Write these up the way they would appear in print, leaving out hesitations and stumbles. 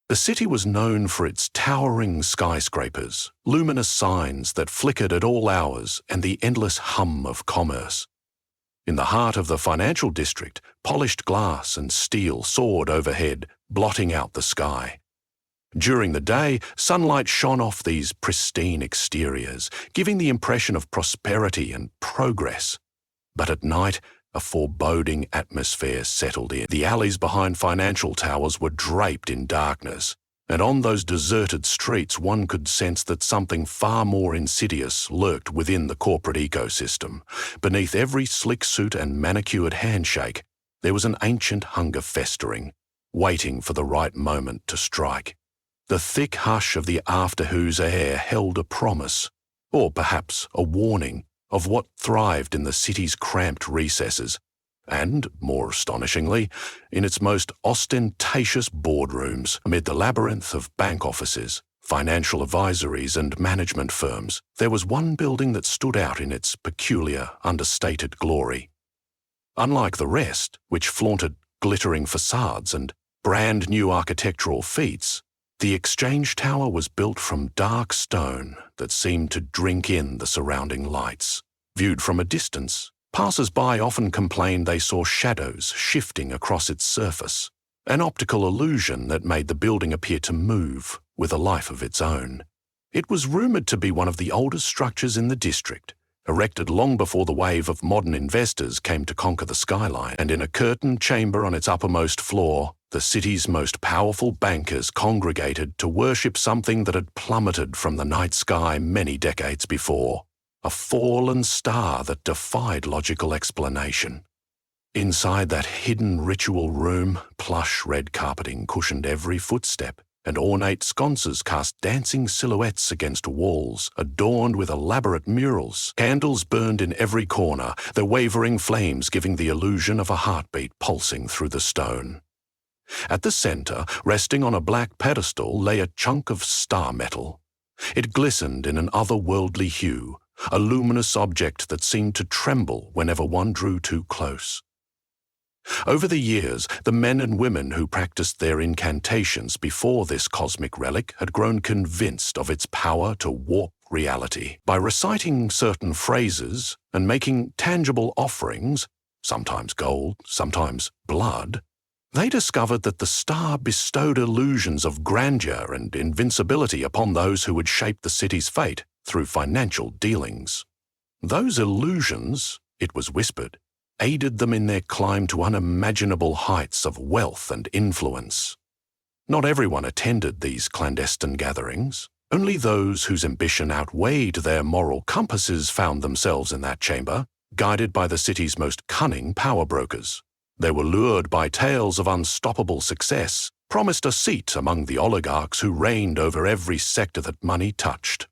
The city was known for its towering skyscrapers, luminous signs that flickered at all hours, and the endless hum of commerce. In the heart of the financial district, polished glass and steel soared overhead, blotting out the sky. During the day, sunlight shone off these pristine exteriors, giving the impression of prosperity and progress. But at night, a foreboding atmosphere settled in. The alleys behind financial towers were draped in darkness, and on those deserted streets one could sense that something far more insidious lurked within the corporate ecosystem. Beneath every slick suit and manicured handshake, there was an ancient hunger festering, waiting for the right moment to strike. The thick hush of the after-whose air held a promise, or perhaps a warning, of what thrived in the city's cramped recesses, and, more astonishingly, in its most ostentatious boardrooms. Amid the labyrinth of bank offices, financial advisories and management firms, there was one building that stood out in its peculiar, understated glory. Unlike the rest, which flaunted glittering facades and brand-new architectural feats, the Exchange Tower was built from dark stone that seemed to drink in the surrounding lights. Viewed from a distance, passers-by often complained they saw shadows shifting across its surface, an optical illusion that made the building appear to move with a life of its own. It was rumoured to be one of the oldest structures in the district, erected long before the wave of modern investors came to conquer the skyline, and in a curtained chamber on its uppermost floor, the city's most powerful bankers congregated to worship something that had plummeted from the night sky many decades before, a fallen star that defied logical explanation. Inside that hidden ritual room, plush red carpeting cushioned every footstep, and ornate sconces cast dancing silhouettes against walls adorned with elaborate murals. Candles burned in every corner, their wavering flames giving the illusion of a heartbeat pulsing through the stone. At the center, resting on a black pedestal, lay a chunk of star metal. It glistened in an otherworldly hue, a luminous object that seemed to tremble whenever one drew too close. Over the years, the men and women who practiced their incantations before this cosmic relic had grown convinced of its power to warp reality. By reciting certain phrases and making tangible offerings, sometimes gold, sometimes blood, they discovered that the star bestowed illusions of grandeur and invincibility upon those who would shape the city's fate through financial dealings. Those illusions, it was whispered, aided them in their climb to unimaginable heights of wealth and influence. Not everyone attended these clandestine gatherings. Only those whose ambition outweighed their moral compasses found themselves in that chamber, guided by the city's most cunning power brokers. They were lured by tales of unstoppable success, promised a seat among the oligarchs who reigned over every sector that money touched.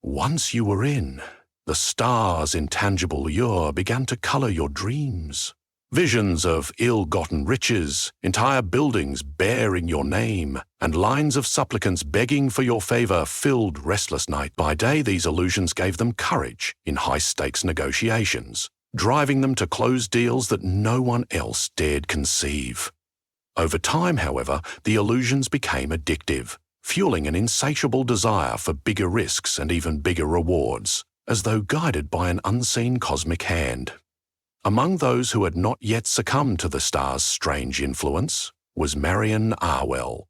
Once you were in, the star's intangible lure began to color your dreams. Visions of ill-gotten riches, entire buildings bearing your name, and lines of supplicants begging for your favor filled restless night. By day, these illusions gave them courage in high-stakes negotiations, driving them to close deals that no one else dared conceive. Over time, however, the illusions became addictive, fueling an insatiable desire for bigger risks and even bigger rewards, as though guided by an unseen cosmic hand. Among those who had not yet succumbed to the star's strange influence was Marion Arwell.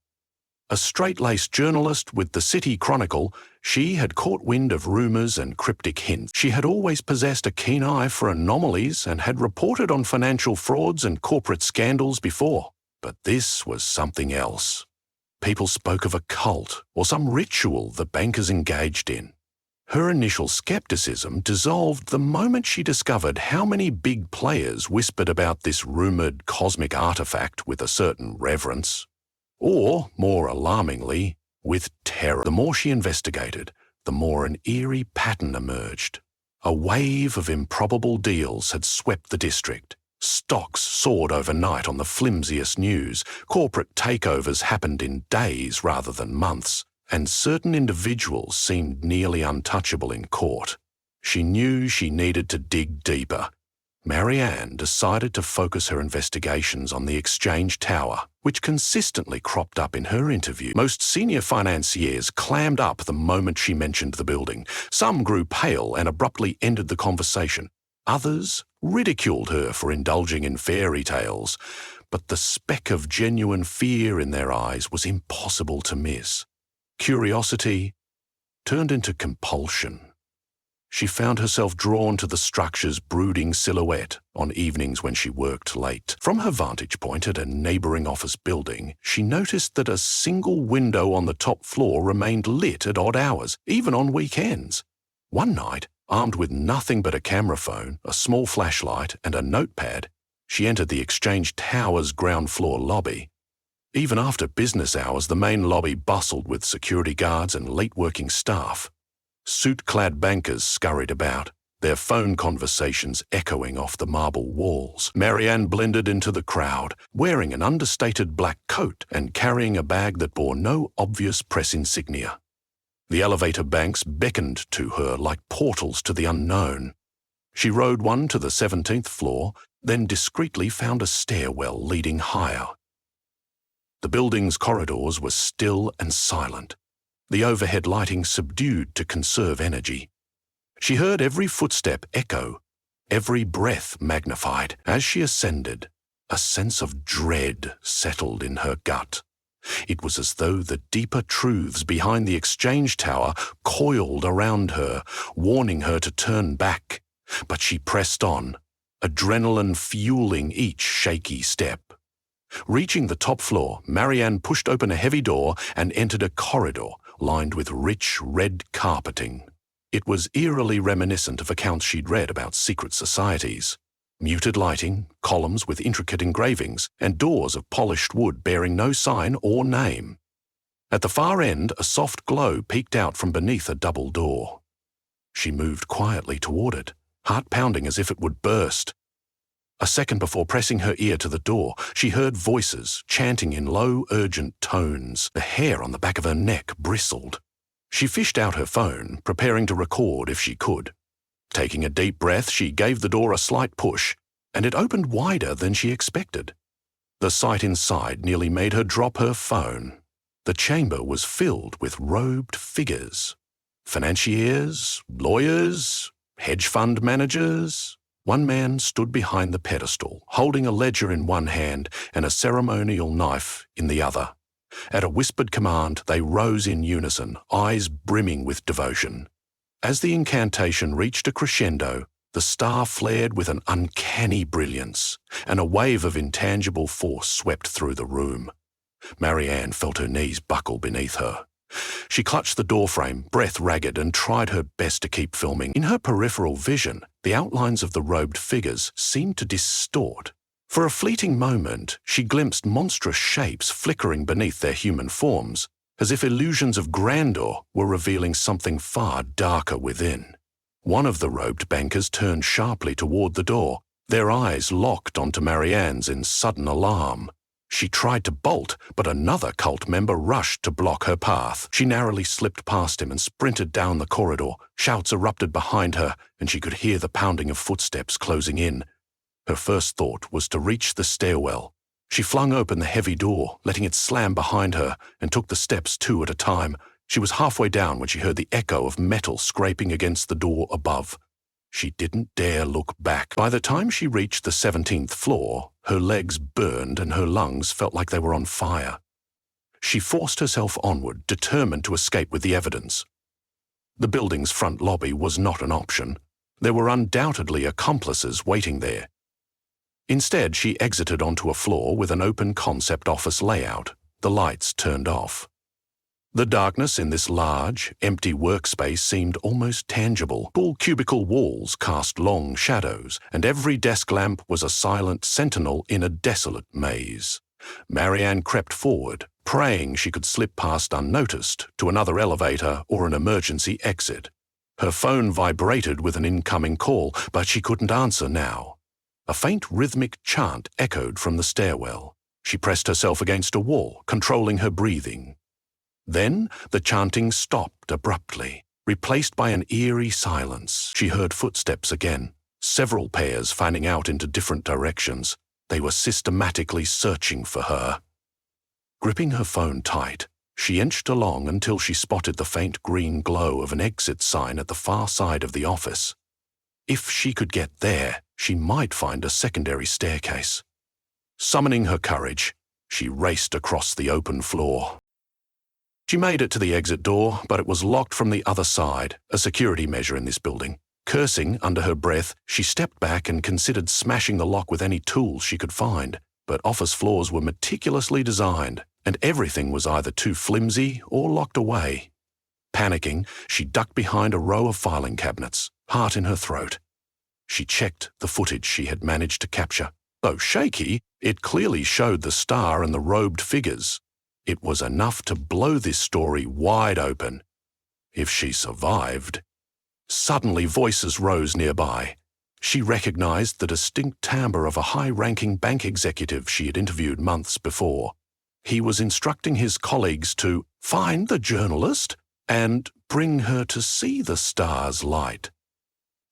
A straight-laced journalist with the City Chronicle, she had caught wind of rumors and cryptic hints. She had always possessed a keen eye for anomalies and had reported on financial frauds and corporate scandals before. But this was something else. People spoke of a cult or some ritual the bankers engaged in. Her initial skepticism dissolved the moment she discovered how many big players whispered about this rumored cosmic artifact with a certain reverence. Or, more alarmingly, with terror. The more she investigated, the more an eerie pattern emerged. A wave of improbable deals had swept the district. Stocks soared overnight on the flimsiest news. Corporate takeovers happened in days rather than months, and certain individuals seemed nearly untouchable in court. She knew she needed to dig deeper. Marianne decided to focus her investigations on the Exchange Tower, which consistently cropped up in her interview. Most senior financiers clammed up the moment she mentioned the building. Some grew pale and abruptly ended the conversation. Others ridiculed her for indulging in fairy tales, but the speck of genuine fear in their eyes was impossible to miss. Curiosity turned into compulsion. She found herself drawn to the structure's brooding silhouette on evenings when she worked late. From her vantage point at a neighboring office building, she noticed that a single window on the top floor remained lit at odd hours, even on weekends. One night, armed with nothing but a camera phone, a small flashlight, and a notepad, she entered the Exchange Tower's ground floor lobby. Even after business hours, the main lobby bustled with security guards and late-working staff. Suit-clad bankers scurried about, their phone conversations echoing off the marble walls. Marianne blended into the crowd, wearing an understated black coat and carrying a bag that bore no obvious press insignia. The elevator banks beckoned to her like portals to the unknown. She rode one to the 17th floor, then discreetly found a stairwell leading higher. The building's corridors were still and silent, the overhead lighting subdued to conserve energy. She heard every footstep echo, every breath magnified. As she ascended, a sense of dread settled in her gut. It was as though the deeper truths behind the Exchange Tower coiled around her, warning her to turn back. But she pressed on, adrenaline fueling each shaky step. Reaching the top floor, Marianne pushed open a heavy door and entered a corridor lined with rich red carpeting. It was eerily reminiscent of accounts she'd read about secret societies. Muted lighting, columns with intricate engravings, and doors of polished wood bearing no sign or name. At the far end, a soft glow peeked out from beneath a double door. She moved quietly toward it, heart pounding as if it would burst. A second before pressing her ear to the door, she heard voices chanting in low, urgent tones. The hair on the back of her neck bristled. She fished out her phone, preparing to record if she could. Taking a deep breath, she gave the door a slight push, and it opened wider than she expected. The sight inside nearly made her drop her phone. The chamber was filled with robed figures. Financiers, lawyers, hedge fund managers. One man stood behind the pedestal, holding a ledger in one hand and a ceremonial knife in the other. At a whispered command, they rose in unison, eyes brimming with devotion. As the incantation reached a crescendo, the star flared with an uncanny brilliance, and a wave of intangible force swept through the room. Marianne felt her knees buckle beneath her. She clutched the doorframe, breath ragged, and tried her best to keep filming. In her peripheral vision, the outlines of the robed figures seemed to distort. For a fleeting moment, she glimpsed monstrous shapes flickering beneath their human forms, as if illusions of grandeur were revealing something far darker within. One of the robed bankers turned sharply toward the door, their eyes locked onto Marianne's in sudden alarm. She tried to bolt, but another cult member rushed to block her path. She narrowly slipped past him and sprinted down the corridor. Shouts erupted behind her, and she could hear the pounding of footsteps closing in. Her first thought was to reach the stairwell. She flung open the heavy door, letting it slam behind her, and took the steps two at a time. She was halfway down when she heard the echo of metal scraping against the door above. She didn't dare look back. By the time she reached the 17th floor, her legs burned and her lungs felt like they were on fire. She forced herself onward, determined to escape with the evidence. The building's front lobby was not an option. There were undoubtedly accomplices waiting there. Instead, she exited onto a floor with an open concept office layout, the lights turned off. The darkness in this large, empty workspace seemed almost tangible. Tall cubicle walls cast long shadows, and every desk lamp was a silent sentinel in a desolate maze. Marianne crept forward, praying she could slip past unnoticed to another elevator or an emergency exit. Her phone vibrated with an incoming call, but she couldn't answer now. A faint rhythmic chant echoed from the stairwell. She pressed herself against a wall, controlling her breathing. Then the chanting stopped abruptly, replaced by an eerie silence. She heard footsteps again, several pairs fanning out into different directions. They were systematically searching for her. Gripping her phone tight, she inched along until she spotted the faint green glow of an exit sign at the far side of the office. If she could get there, she might find a secondary staircase. Summoning her courage, she raced across the open floor. She made it to the exit door, but it was locked from the other side, a security measure in this building. Cursing under her breath, she stepped back and considered smashing the lock with any tools she could find, but office floors were meticulously designed, and everything was either too flimsy or locked away. Panicking, she ducked behind a row of filing cabinets, heart in her throat. She checked the footage she had managed to capture. Though shaky, it clearly showed the star and the robed figures. It was enough to blow this story wide open. If she survived. Suddenly voices rose nearby. She recognized the distinct timbre of a high-ranking bank executive she had interviewed months before. He was instructing his colleagues to find the journalist and bring her to see the star's light.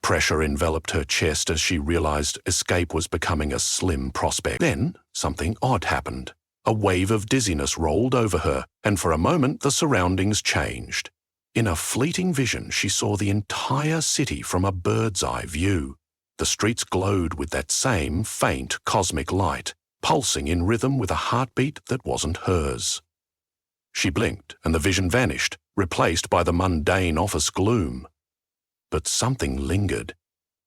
Pressure enveloped her chest as she realized escape was becoming a slim prospect. Then, something odd happened. A wave of dizziness rolled over her, and for a moment the surroundings changed. In a fleeting vision, she saw the entire city from a bird's-eye view. The streets glowed with that same faint cosmic light, pulsing in rhythm with a heartbeat that wasn't hers. She blinked, and the vision vanished, replaced by the mundane office gloom. But something lingered.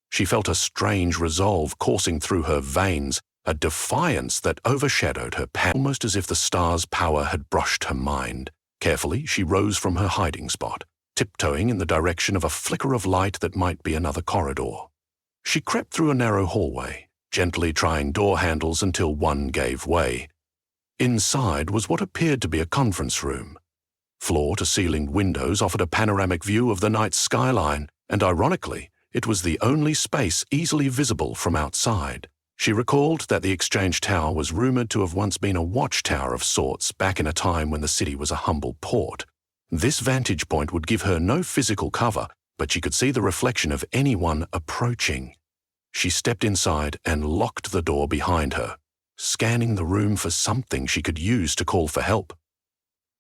She felt a strange resolve coursing through her veins, a defiance that overshadowed her pain, almost as if the star's power had brushed her mind. Carefully, she rose from her hiding spot, tiptoeing in the direction of a flicker of light that might be another corridor. She crept through a narrow hallway, gently trying door handles until one gave way. Inside was what appeared to be a conference room. Floor-to-ceiling windows offered a panoramic view of the night skyline, and ironically, it was the only space easily visible from outside. She recalled that the Exchange Tower was rumored to have once been a watchtower of sorts back in a time when the city was a humble port. This vantage point would give her no physical cover, but she could see the reflection of anyone approaching. She stepped inside and locked the door behind her, scanning the room for something she could use to call for help.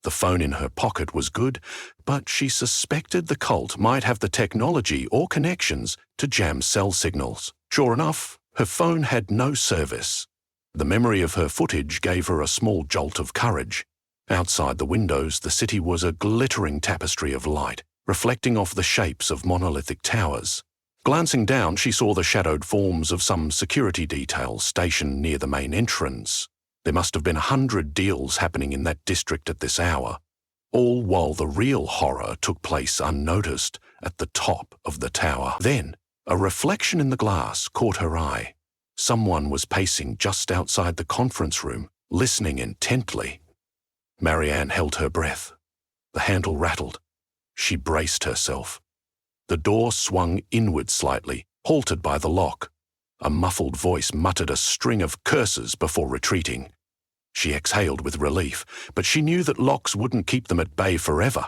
The phone in her pocket was good, but she suspected the cult might have the technology or connections to jam cell signals. Sure enough, her phone had no service. The memory of her footage gave her a small jolt of courage. Outside the windows, the city was a glittering tapestry of light, reflecting off the shapes of monolithic towers. Glancing down, she saw the shadowed forms of some security details stationed near the main entrance. There must have been 100 deals happening in that district at this hour, all while the real horror took place unnoticed at the top of the tower. Then, a reflection in the glass caught her eye. Someone was pacing just outside the conference room, listening intently. Marianne held her breath. The handle rattled. She braced herself. The door swung inward slightly, halted by the lock. A muffled voice muttered a string of curses before retreating. She exhaled with relief, but she knew that locks wouldn't keep them at bay forever.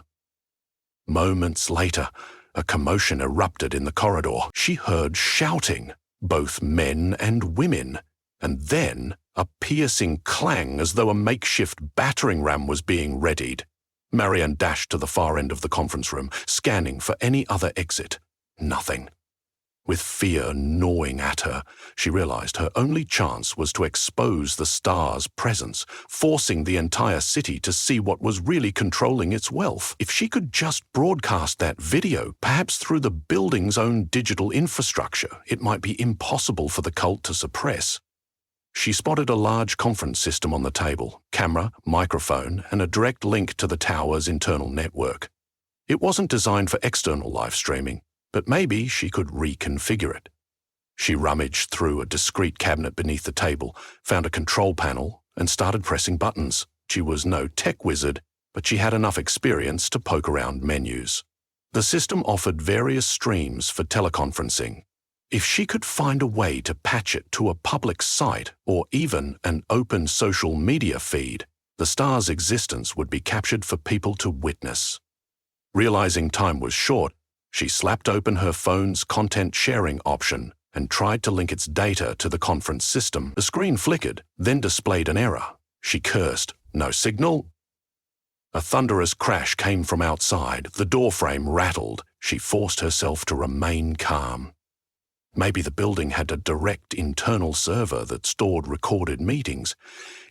Moments later, a commotion erupted in the corridor. She heard shouting, both men and women, and then a piercing clang as though a makeshift battering ram was being readied. Marianne dashed to the far end of the conference room, scanning for any other exit. Nothing. With fear gnawing at her, she realized her only chance was to expose the star's presence, forcing the entire city to see what was really controlling its wealth. If she could just broadcast that video, perhaps through the building's own digital infrastructure, it might be impossible for the cult to suppress. She spotted a large conference system on the table, camera, microphone, and a direct link to the tower's internal network. It wasn't designed for external live streaming, but maybe she could reconfigure it. She rummaged through a discreet cabinet beneath the table, found a control panel, and started pressing buttons. She was no tech wizard, but she had enough experience to poke around menus. The system offered various streams for teleconferencing. If she could find a way to patch it to a public site or even an open social media feed, the star's existence would be captured for people to witness. Realizing time was short, she slapped open her phone's content-sharing option and tried to link its data to the conference system. The screen flickered, then displayed an error. She cursed. No signal? A thunderous crash came from outside. The doorframe rattled. She forced herself to remain calm. Maybe the building had a direct internal server that stored recorded meetings.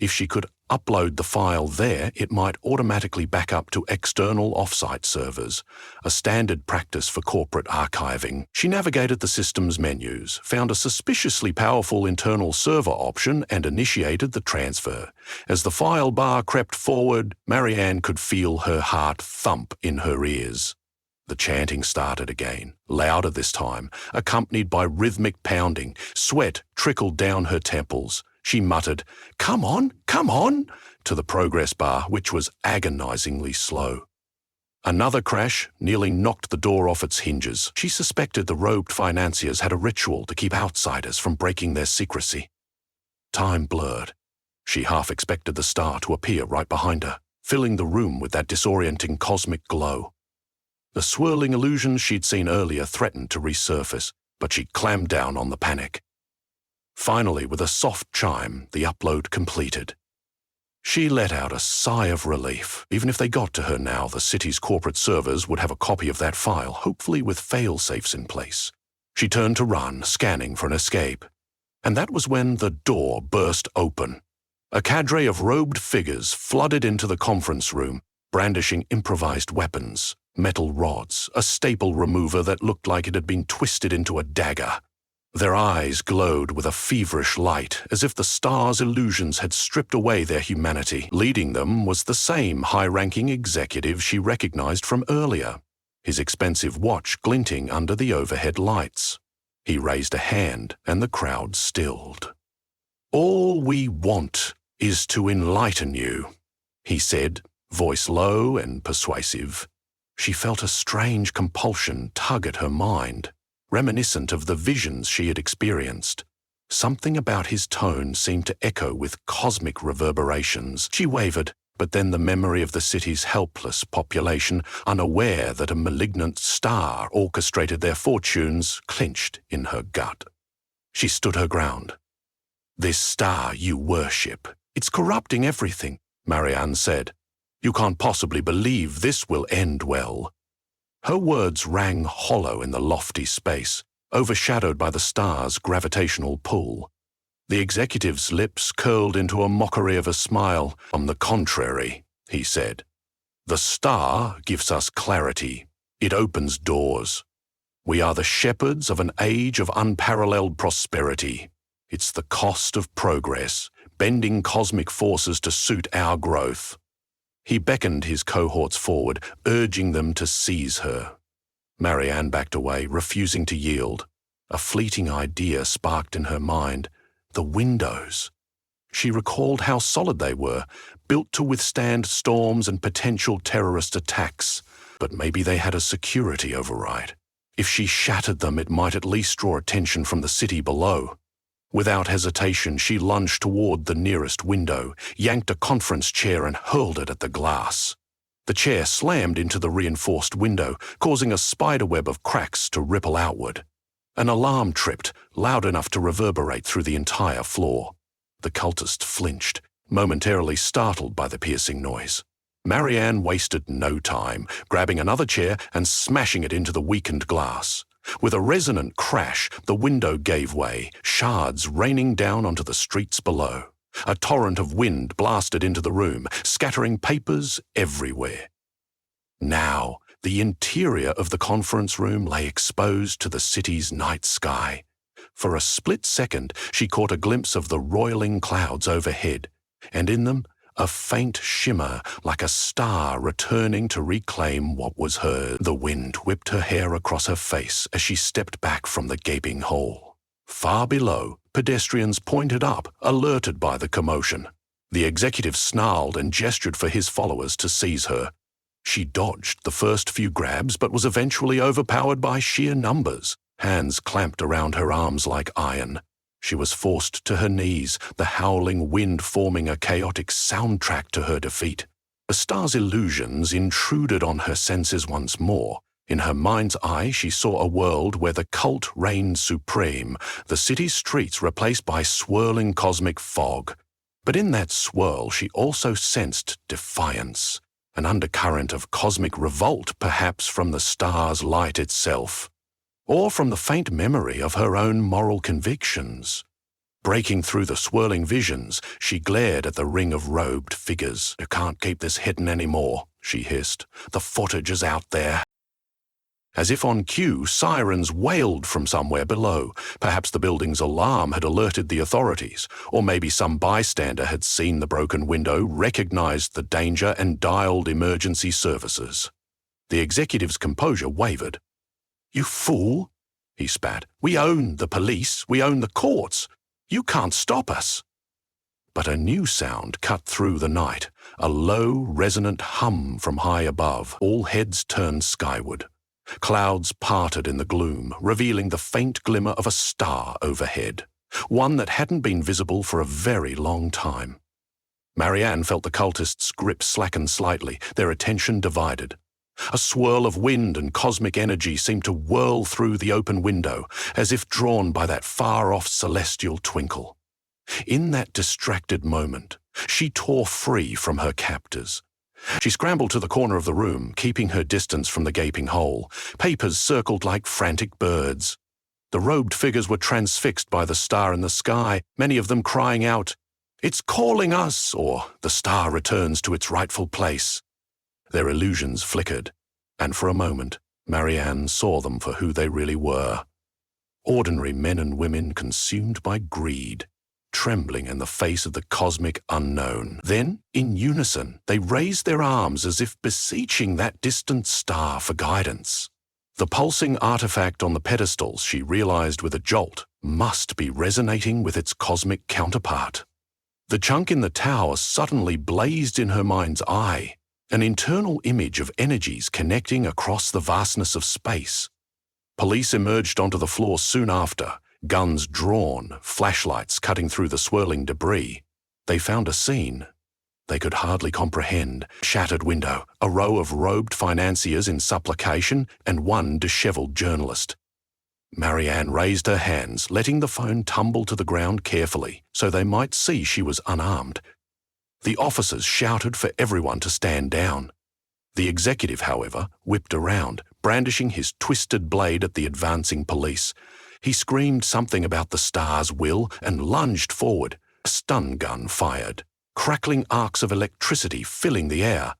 If she could upload the file there, it might automatically back up to external offsite servers, a standard practice for corporate archiving. She navigated the system's menus, found a suspiciously powerful internal server option, and initiated the transfer. As the file bar crept forward, Marianne could feel her heart thump in her ears. The chanting started again, louder this time, accompanied by rhythmic pounding. Sweat trickled down her temples. She muttered, come on, to the progress bar, which was agonizingly slow. Another crash nearly knocked the door off its hinges. She suspected the robed financiers had a ritual to keep outsiders from breaking their secrecy. Time blurred. She half expected the star to appear right behind her, filling the room with that disorienting cosmic glow. The swirling illusions she'd seen earlier threatened to resurface, but she clamped down on the panic. Finally, with a soft chime, the upload completed. She let out a sigh of relief. Even if they got to her now, the city's corporate servers would have a copy of that file, hopefully with fail-safes in place. She turned to run, scanning for an escape. And that was when the door burst open. A cadre of robed figures flooded into the conference room, brandishing improvised weapons. Metal rods, a staple remover that looked like it had been twisted into a dagger. Their eyes glowed with a feverish light, as if the star's illusions had stripped away their humanity. Leading them was the same high-ranking executive she recognized from earlier, his expensive watch glinting under the overhead lights. He raised a hand, and the crowd stilled. "All we want is to enlighten you," he said, voice low and persuasive. She felt a strange compulsion tug at her mind, reminiscent of the visions she had experienced. Something about his tone seemed to echo with cosmic reverberations. She wavered, but then the memory of the city's helpless population, unaware that a malignant star orchestrated their fortunes, clinched in her gut. She stood her ground. "This star you worship, it's corrupting everything," Marianne said. "You can't possibly believe this will end well." Her words rang hollow in the lofty space, overshadowed by the star's gravitational pull. The executive's lips curled into a mockery of a smile. "On the contrary," he said, "the star gives us clarity. It opens doors. We are the shepherds of an age of unparalleled prosperity. It's the cost of progress, bending cosmic forces to suit our growth." He beckoned his cohorts forward, urging them to seize her. Marianne backed away, refusing to yield. A fleeting idea sparked in her mind. The windows. She recalled how solid they were, built to withstand storms and potential terrorist attacks. But maybe they had a security override. If she shattered them, it might at least draw attention from the city below. Without hesitation, she lunged toward the nearest window, yanked a conference chair and hurled it at the glass. The chair slammed into the reinforced window, causing a spiderweb of cracks to ripple outward. An alarm tripped, loud enough to reverberate through the entire floor. The cultist flinched, momentarily startled by the piercing noise. Marianne wasted no time, grabbing another chair and smashing it into the weakened glass. With a resonant crash, the window gave way, shards raining down onto the streets below. A torrent of wind blasted into the room, scattering papers everywhere. Now, the interior of the conference room lay exposed to the city's night sky. For a split second, she caught a glimpse of the roiling clouds overhead, and in them, a faint shimmer like a star returning to reclaim what was hers. The wind whipped her hair across her face as she stepped back from the gaping hole. Far below, pedestrians pointed up, alerted by the commotion. The executive snarled and gestured for his followers to seize her. She dodged the first few grabs but was eventually overpowered by sheer numbers. Hands clamped around her arms like iron. She was forced to her knees, the howling wind forming a chaotic soundtrack to her defeat. The star's illusions intruded on her senses once more, In her mind's eye, she saw a world where the cult reigned supreme, the city's streets replaced by swirling cosmic fog. But in that swirl, she also sensed defiance, an undercurrent of cosmic revolt, perhaps from the star's light itself, or from the faint memory of her own moral convictions. Breaking through the swirling visions, she glared at the ring of robed figures. "You can't keep this hidden anymore," she hissed. "The footage is out there." As if on cue, sirens wailed from somewhere below. Perhaps the building's alarm had alerted the authorities, or maybe some bystander had seen the broken window, recognized the danger, and dialed emergency services. The executive's composure wavered. "You fool," he spat. "We own the police. We own the courts. You can't stop us." But a new sound cut through the night, a low, resonant hum from high above. All heads turned skyward. Clouds parted in the gloom, revealing the faint glimmer of a star overhead, one that hadn't been visible for a very long time. Marianne felt the cultists' grip slacken slightly, their attention divided. A swirl of wind and cosmic energy seemed to whirl through the open window, as if drawn by that far-off celestial twinkle. In that distracted moment, she tore free from her captors. She scrambled to the corner of the room, keeping her distance from the gaping hole. Papers circled like frantic birds. The robed figures were transfixed by the star in the sky, many of them crying out, "It's calling us!" or "The star returns to its rightful place." Their illusions flickered, and for a moment, Marianne saw them for who they really were. Ordinary men and women consumed by greed, trembling in the face of the cosmic unknown. Then, in unison, they raised their arms as if beseeching that distant star for guidance. The pulsing artifact on the pedestals, she realized with a jolt, must be resonating with its cosmic counterpart. The chunk in the tower suddenly blazed in her mind's eye, an internal image of energies connecting across the vastness of space. Police emerged onto the floor soon after, guns drawn, flashlights cutting through the swirling debris. They found a scene they could hardly comprehend. Shattered window, a row of robed financiers in supplication, and one disheveled journalist. Marianne raised her hands, letting the phone tumble to the ground carefully, so they might see she was unarmed. The officers shouted for everyone to stand down. The executive, however, whipped around, brandishing his twisted blade at the advancing police. He screamed something about the star's will and lunged forward. A stun gun fired, crackling arcs of electricity filling the air.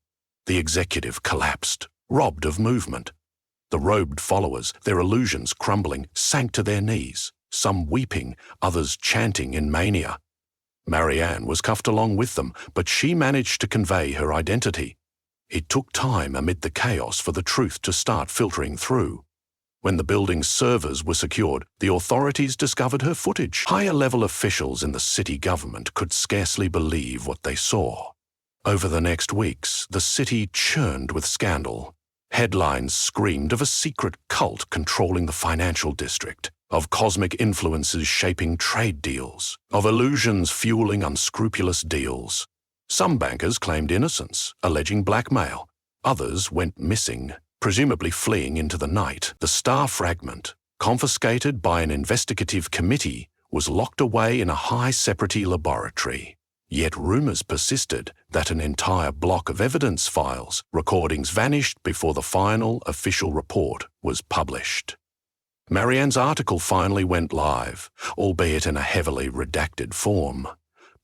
The executive collapsed, robbed of movement. The robed followers, their illusions crumbling, sank to their knees, some weeping, others chanting in mania. Marianne was cuffed along with them, but she managed to convey her identity. It took time amid the chaos for the truth to start filtering through. When the building's servers were secured, the authorities discovered her footage. Higher-level officials in the city government could scarcely believe what they saw. Over the next weeks, the city churned with scandal. Headlines screamed of a secret cult controlling the financial district, of cosmic influences shaping trade deals, of illusions fueling unscrupulous deals. Some bankers claimed innocence, alleging blackmail. Others went missing, presumably fleeing into the night. The star fragment, confiscated by an investigative committee, was locked away in a high-security laboratory. Yet rumours persisted that an entire block of evidence files, recordings vanished before the final official report was published. Marianne's article finally went live, albeit in a heavily redacted form.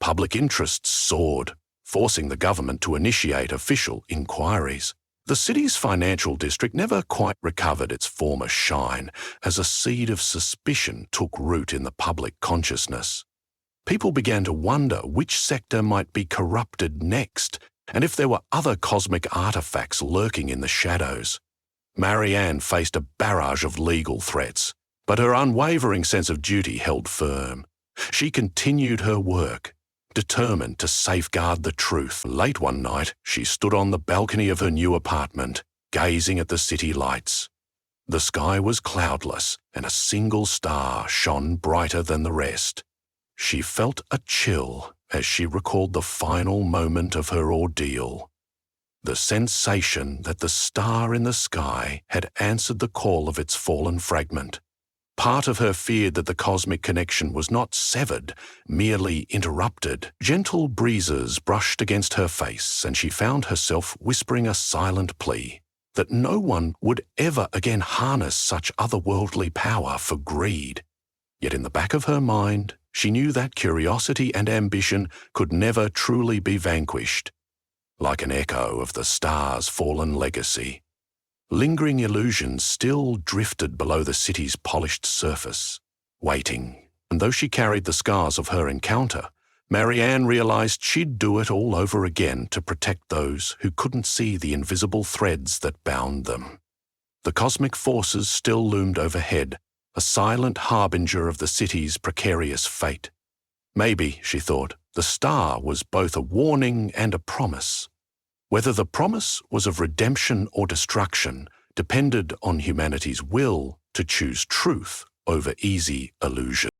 Public interest soared, forcing the government to initiate official inquiries. The city's financial district never quite recovered its former shine as a seed of suspicion took root in the public consciousness. People began to wonder which sector might be corrupted next, and if there were other cosmic artifacts lurking in the shadows. Marianne faced a barrage of legal threats, but her unwavering sense of duty held firm. She continued her work, determined to safeguard the truth. Late one night, she stood on the balcony of her new apartment, gazing at the city lights. The sky was cloudless, and a single star shone brighter than the rest. She felt a chill as she recalled the final moment of her ordeal. the sensation that the star in the sky had answered the call of its fallen fragment. Part of her feared that the cosmic connection was not severed, merely interrupted. Gentle breezes brushed against her face, and she found herself whispering a silent plea that no one would ever again harness such otherworldly power for greed. Yet in the back of her mind, she knew that curiosity and ambition could never truly be vanquished. Like an echo of the star's fallen legacy, lingering illusions still drifted below the city's polished surface, waiting. And though she carried the scars of her encounter, Marianne realized she'd do it all over again to protect those who couldn't see the invisible threads that bound them. The cosmic forces still loomed overhead, a silent harbinger of the city's precarious fate. Maybe, she thought, the star was both a warning and a promise. Whether the promise was of redemption or destruction depended on humanity's will to choose truth over easy illusion.